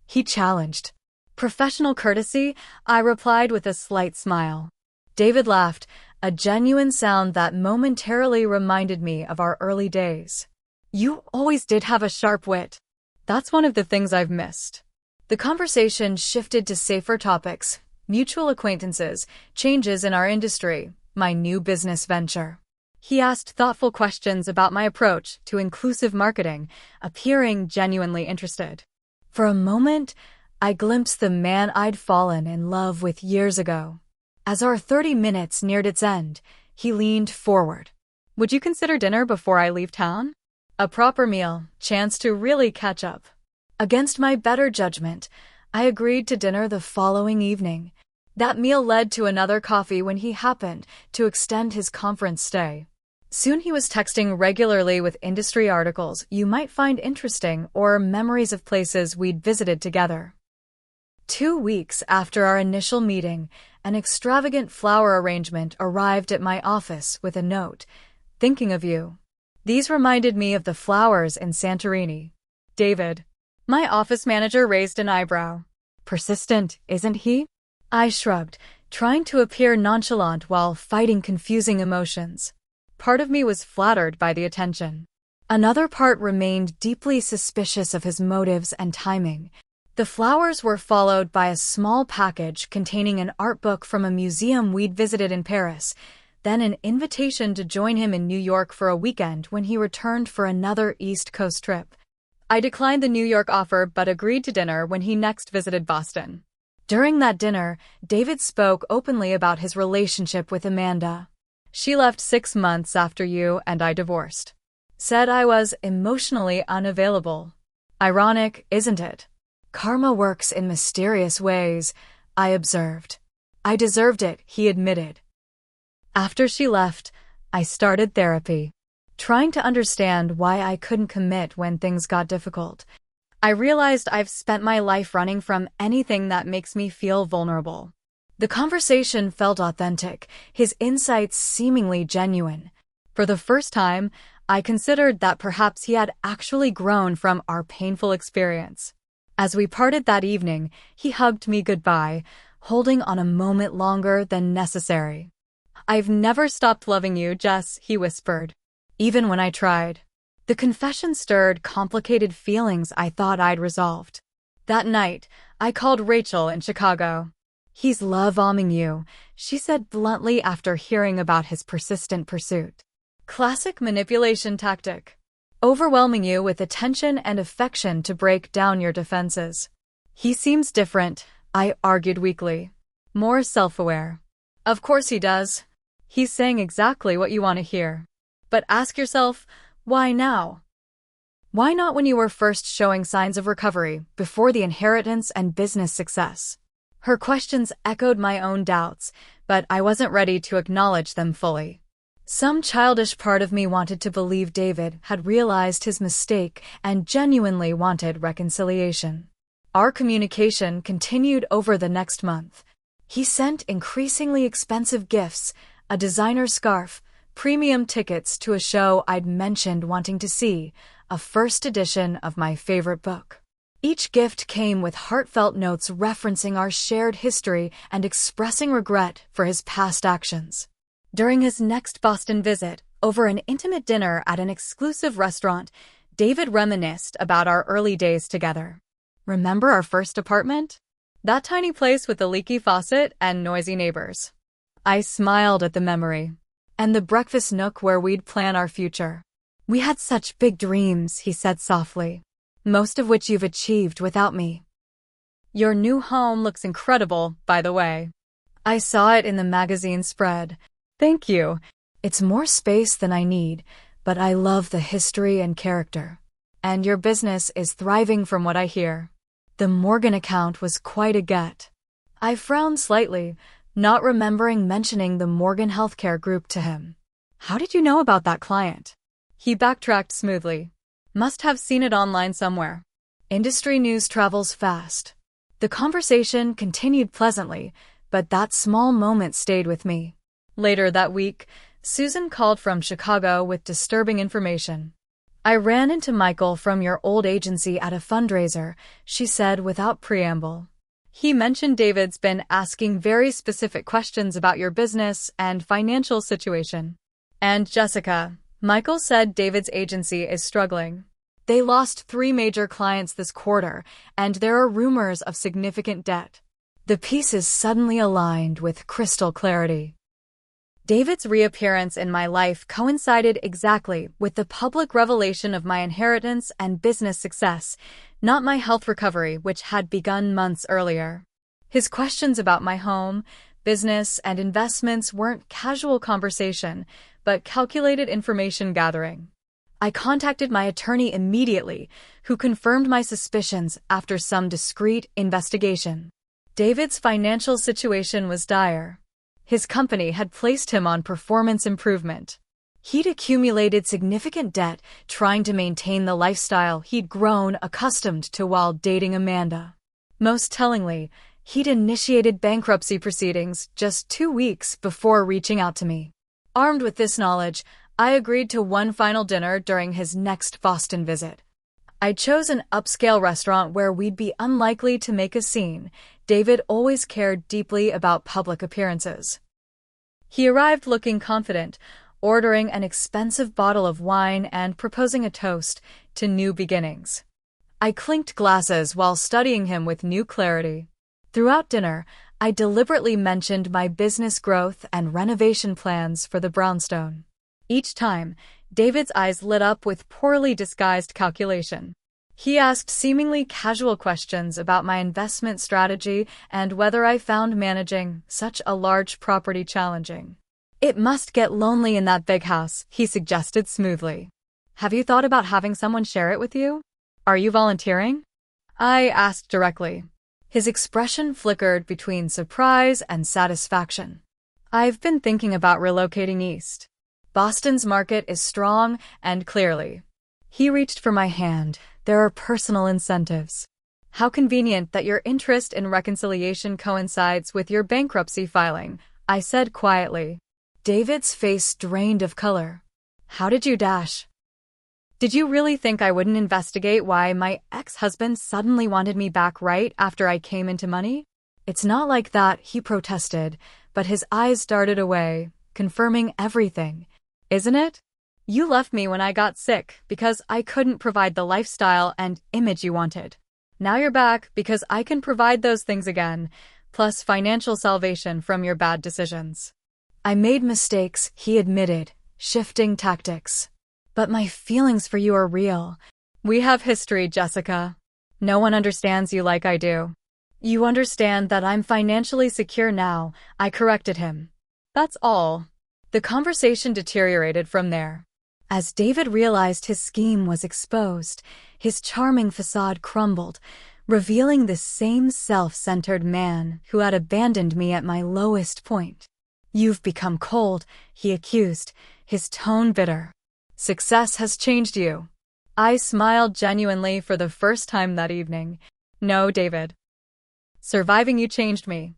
Speaker 1: He challenged. Professional courtesy, I replied with a slight smile. David laughed, a genuine sound that momentarily reminded me of our early days. You always did have a sharp wit. That's one of the things I've missed. The conversation shifted to safer topics, mutual acquaintances, changes in our industry, my new business venture. He asked thoughtful questions about my approach to inclusive marketing, appearing genuinely interested. For a moment, I glimpsed the man I'd fallen in love with years ago. As our 30 minutes neared its end, he leaned forward. Would you consider dinner before I leave town? A proper meal, chance to really catch up. Against my better judgment, I agreed to dinner the following evening. That meal led to another coffee when he happened to extend his conference stay. Soon he was texting regularly with industry articles you might find interesting or memories of places we'd visited together. 2 weeks after our initial meeting, an extravagant flower arrangement arrived at my office with a note, thinking of you. These reminded me of the flowers in Santorini. David. My office manager raised an eyebrow. Persistent, isn't he? I shrugged, trying to appear nonchalant while fighting confusing emotions. Part of me was flattered by the attention. Another part remained deeply suspicious of his motives and timing. The flowers were followed by a small package containing an art book from a museum we'd visited in Paris, then an invitation to join him in New York for a weekend when he returned for another East Coast trip. I declined the New York offer but agreed to dinner when he next visited Boston. During that dinner, David spoke openly about his relationship with Amanda. She left 6 months after you and I divorced. Said I was emotionally unavailable. Ironic, isn't it? Karma works in mysterious ways, I observed. I deserved it, he admitted. After she left, I started therapy, trying to understand why I couldn't commit when things got difficult. I realized I've spent my life running from anything that makes me feel vulnerable. The conversation felt authentic, his insights seemingly genuine. For the first time, I considered that perhaps he had actually grown from our painful experience. As we parted that evening, he hugged me goodbye, holding on a moment longer than necessary. I've never stopped loving you, Jess, he whispered. Even when I tried. The confession stirred complicated feelings I thought I'd resolved. That night, I called Rachel in Chicago. He's love-bombing you, she said bluntly after hearing about his persistent pursuit. Classic manipulation tactic. Overwhelming you with attention and affection to break down your defenses. He seems different, I argued weakly. More self-aware. Of course he does. He's saying exactly what you want to hear. But ask yourself, why now? Why not when you were first showing signs of recovery, before the inheritance and business success? Her questions echoed my own doubts, but I wasn't ready to acknowledge them fully. Some childish part of me wanted to believe David had realized his mistake and genuinely wanted reconciliation. Our communication continued over the next month. He sent increasingly expensive gifts, a designer scarf, premium tickets to a show I'd mentioned wanting to see, a first edition of my favorite book. Each gift came with heartfelt notes referencing our shared history and expressing regret for his past actions. During his next Boston visit, over an intimate dinner at an exclusive restaurant, David reminisced about our early days together. Remember our first apartment? That tiny place with the leaky faucet and noisy neighbors. I smiled at the memory. And the breakfast nook where we'd plan our future. We had such big dreams, he said softly, most of which you've achieved without me. Your new home looks incredible, by the way. I saw it in the magazine spread. Thank you. It's more space than I need, but I love the history and character. And your business is thriving from what I hear. The Morgan account was quite a get. I frowned slightly, not remembering mentioning the Morgan Healthcare Group to him. How did you know about that client? He backtracked smoothly. Must have seen it online somewhere. Industry news travels fast. The conversation continued pleasantly, but that small moment stayed with me. Later that week, Susan called from Chicago with disturbing information. I ran into Michael from your old agency at a fundraiser, she said without preamble. He mentioned David's been asking very specific questions about your business and financial situation. And Jessica, Michael said David's agency is struggling. They lost 3 major clients this quarter, and there are rumors of significant debt. The pieces suddenly aligned with crystal clarity. David's reappearance in my life coincided exactly with the public revelation of my inheritance and business success, not my health recovery, which had begun months earlier. His questions about my home, business, and investments weren't casual conversation, but calculated information gathering. I contacted my attorney immediately, who confirmed my suspicions after some discreet investigation. David's financial situation was dire. His company had placed him on performance improvement. He'd accumulated significant debt trying to maintain the lifestyle he'd grown accustomed to while dating Amanda. Most tellingly, he'd initiated bankruptcy proceedings just 2 weeks before reaching out to me. Armed with this knowledge, I agreed to one final dinner during his next Boston visit. I chose an upscale restaurant where we'd be unlikely to make a scene. David always cared deeply about public appearances. He arrived looking confident, ordering an expensive bottle of wine and proposing a toast to new beginnings. I clinked glasses while studying him with new clarity. Throughout dinner, I deliberately mentioned my business growth and renovation plans for the brownstone. Each time, David's eyes lit up with poorly disguised calculation. He asked seemingly casual questions about my investment strategy and whether I found managing such a large property challenging. It must get lonely in that big house, he suggested smoothly. Have you thought about having someone share it with you? Are you volunteering? I asked directly. His expression flickered between surprise and satisfaction. I've been thinking about relocating east. Boston's market is strong and clearly. He reached for my hand. There are personal incentives. How convenient that your interest in reconciliation coincides with your bankruptcy filing, I said quietly. David's face drained of color. How did you dash? Did you really think I wouldn't investigate why my ex-husband suddenly wanted me back right after I came into money? It's not like that, he protested, but his eyes darted away, confirming everything. Isn't it? You left me when I got sick because I couldn't provide the lifestyle and image you wanted. Now you're back because I can provide those things again, plus financial salvation from your bad decisions. I made mistakes, he admitted, shifting tactics. But my feelings for you are real. We have history, Jessica. No one understands you like I do. You understand that I'm financially secure now, I corrected him. That's all. The conversation deteriorated from there. As David realized his scheme was exposed, his charming facade crumbled, revealing the same self-centered man who had abandoned me at my lowest point. You've become cold, he accused, his tone bitter. Success has changed you. I smiled genuinely for the first time that evening. No, David. Surviving you changed me.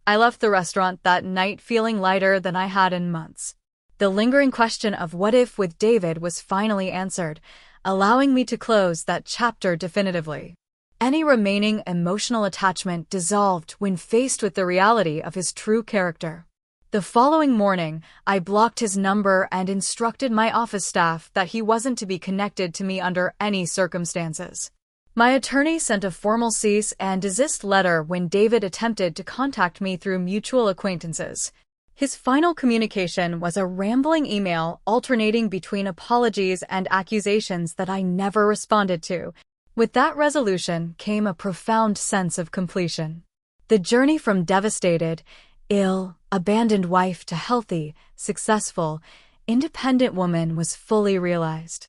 Speaker 1: I left the restaurant that night feeling lighter than I had in months. The lingering question of what if with David was finally answered, allowing me to close that chapter definitively. Any remaining emotional attachment dissolved when faced with the reality of his true character. The following morning, I blocked his number and instructed my office staff that he wasn't to be connected to me under any circumstances. My attorney sent a formal cease and desist letter when David attempted to contact me through mutual acquaintances. His final communication was a rambling email alternating between apologies and accusations that I never responded to. With that resolution came a profound sense of completion. The journey from devastated, ill, abandoned wife to healthy, successful, independent woman was fully realized.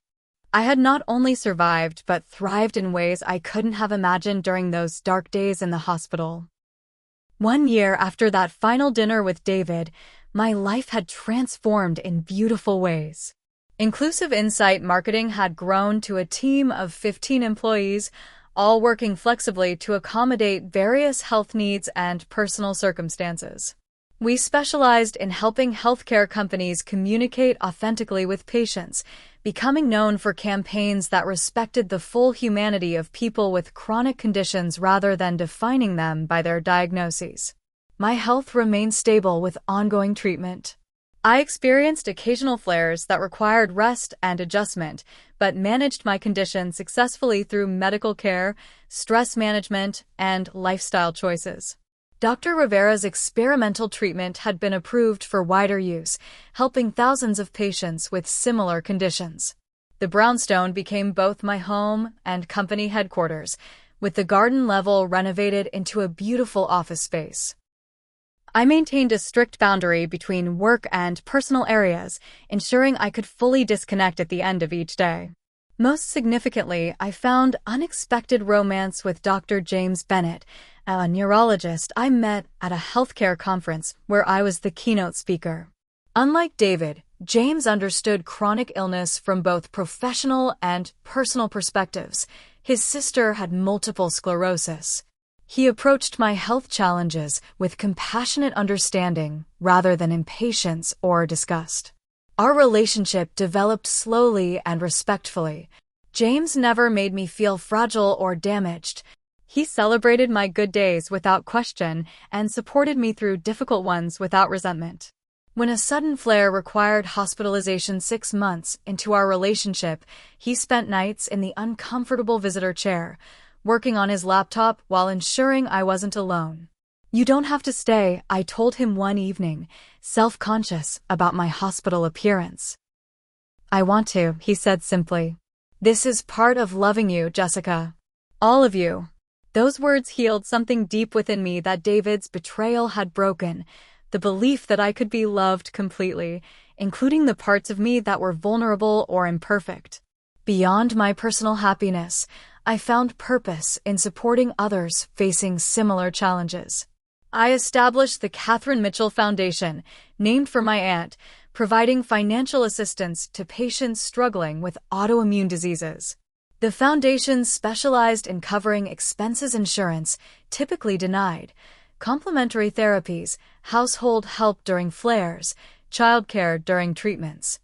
Speaker 1: I had not only survived but thrived in ways I couldn't have imagined during those dark days in the hospital. 1 year after that final dinner with David, my life had transformed in beautiful ways. Inclusive Insight Marketing had grown to a team of 15 employees, all working flexibly to accommodate various health needs and personal circumstances. We specialized in helping healthcare companies communicate authentically with patients, becoming known for campaigns that respected the full humanity of people with chronic conditions rather than defining them by their diagnoses. My health remained stable with ongoing treatment. I experienced occasional flares that required rest and adjustment, but managed my condition successfully through medical care, stress management, and lifestyle choices. Dr. Rivera's experimental treatment had been approved for wider use, helping thousands of patients with similar conditions. The brownstone became both my home and company headquarters, with the garden level renovated into a beautiful office space. I maintained a strict boundary between work and personal areas, ensuring I could fully disconnect at the end of each day. Most significantly, I found unexpected romance with Dr. James Bennett, a neurologist I met at a healthcare conference where I was the keynote speaker. Unlike David, James understood chronic illness from both professional and personal perspectives. His sister had multiple sclerosis. He approached my health challenges with compassionate understanding rather than impatience or disgust. Our relationship developed slowly and respectfully. James never made me feel fragile or damaged. He celebrated my good days without question and supported me through difficult ones without resentment. When a sudden flare required hospitalization 6 months into our relationship, he spent nights in the uncomfortable visitor chair, working on his laptop while ensuring I wasn't alone. "You don't have to stay," I told him one evening, self-conscious about my hospital appearance. "I want to," he said simply. "This is part of loving you, Jessica. All of you." Those words healed something deep within me that David's betrayal had broken, the belief that I could be loved completely, including the parts of me that were vulnerable or imperfect. Beyond my personal happiness, I found purpose in supporting others facing similar challenges. I established the Catherine Mitchell Foundation, named for my aunt, providing financial assistance to patients struggling with autoimmune diseases. The foundation specialized in covering expenses insurance, typically denied, complementary therapies, household help during flares, childcare during treatments.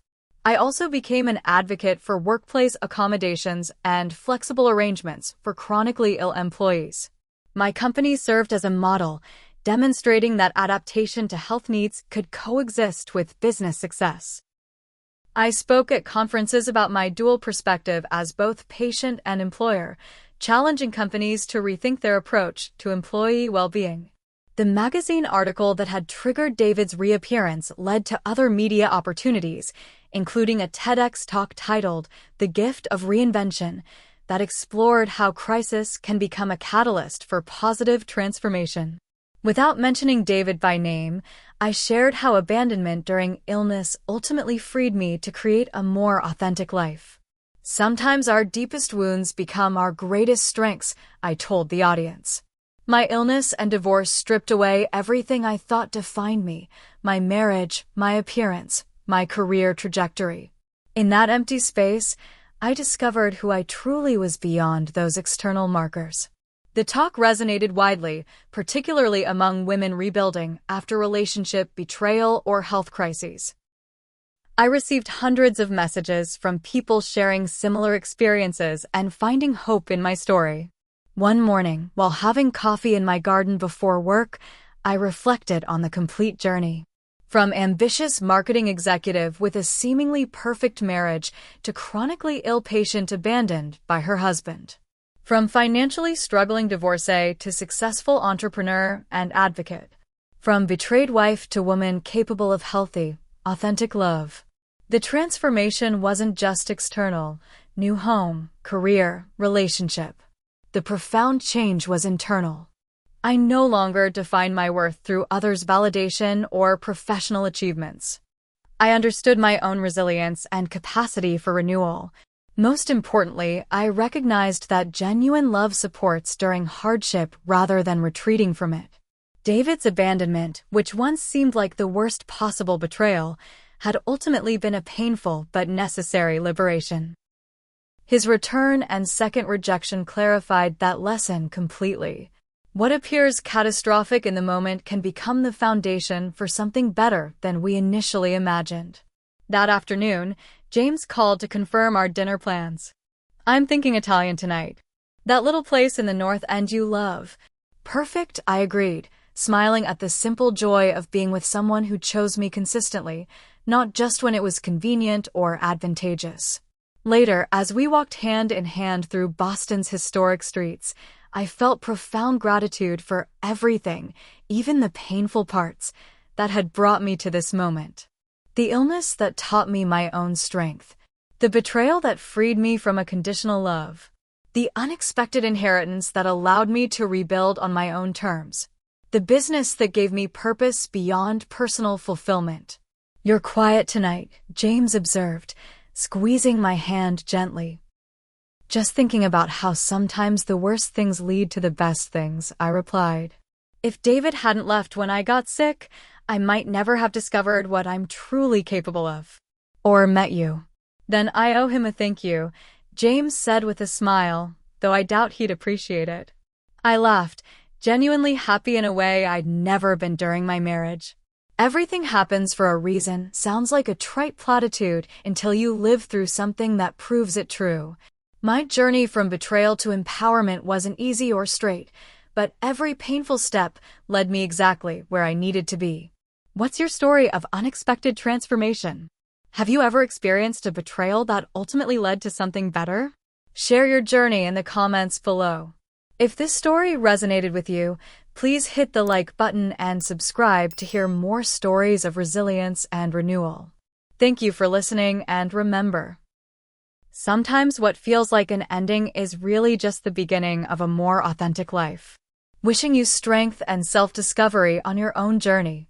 Speaker 1: I also became an advocate for workplace accommodations and flexible arrangements for chronically ill employees. My company served as a model, demonstrating that adaptation to health needs could coexist with business success. I spoke at conferences about my dual perspective as both patient and employer, challenging companies to rethink their approach to employee well-being. The magazine article that had triggered David's reappearance led to other media opportunities, including a TEDx talk titled "The Gift of Reinvention," that explored how crisis can become a catalyst for positive transformation. Without mentioning David by name, I shared how abandonment during illness ultimately freed me to create a more authentic life. "Sometimes our deepest wounds become our greatest strengths," I told the audience. My illness and divorce stripped away everything I thought defined me: my marriage, my appearance, my career trajectory. In that empty space, I discovered who I truly was beyond those external markers. The talk resonated widely, particularly among women rebuilding after relationship betrayal or health crises. I received hundreds of messages from people sharing similar experiences and finding hope in my story. One morning, while having coffee in my garden before work, I reflected on the complete journey. From ambitious marketing executive with a seemingly perfect marriage to chronically ill patient abandoned by her husband. From financially struggling divorcee to successful entrepreneur and advocate. From betrayed wife to woman capable of healthy, authentic love. The transformation wasn't just external, new home, career, relationship. The profound change was internal. I no longer define my worth through others' validation or professional achievements. I understood my own resilience and capacity for renewal. Most importantly, I recognized that genuine love supports during hardship rather than retreating from it. David's abandonment, which once seemed like the worst possible betrayal, had ultimately been a painful but necessary liberation. His return and second rejection clarified that lesson completely. What appears catastrophic in the moment can become the foundation for something better than we initially imagined. That afternoon, James called to confirm our dinner plans. "I'm thinking Italian tonight. That little place in the North End you love." "Perfect," I agreed, smiling at the simple joy of being with someone who chose me consistently, not just when it was convenient or advantageous. Later, as we walked hand in hand through Boston's historic streets, I felt profound gratitude for everything, even the painful parts, that had brought me to this moment. The illness that taught me my own strength. The betrayal that freed me from a conditional love. The unexpected inheritance that allowed me to rebuild on my own terms. The business that gave me purpose beyond personal fulfillment. "You're quiet tonight," James observed, squeezing my hand gently. "Just thinking about how sometimes the worst things lead to the best things," I replied. If David hadn't left when I got sick, I might never have discovered what I'm truly capable of. Or met you. "Then I owe him a thank you," James said with a smile, though I doubt he'd appreciate it. I laughed, genuinely happy in a way I'd never been during my marriage. Everything happens for a reason sounds like a trite platitude until you live through something that proves it true. My journey from betrayal to empowerment wasn't easy or straight, but every painful step led me exactly where I needed to be. What's your story of unexpected transformation? Have you ever experienced a betrayal that ultimately led to something better? Share your journey in the comments below. If this story resonated with you, please hit the like button and subscribe to hear more stories of resilience and renewal. Thank you for listening, and remember, sometimes what feels like an ending is really just the beginning of a more authentic life. Wishing you strength and self-discovery on your own journey.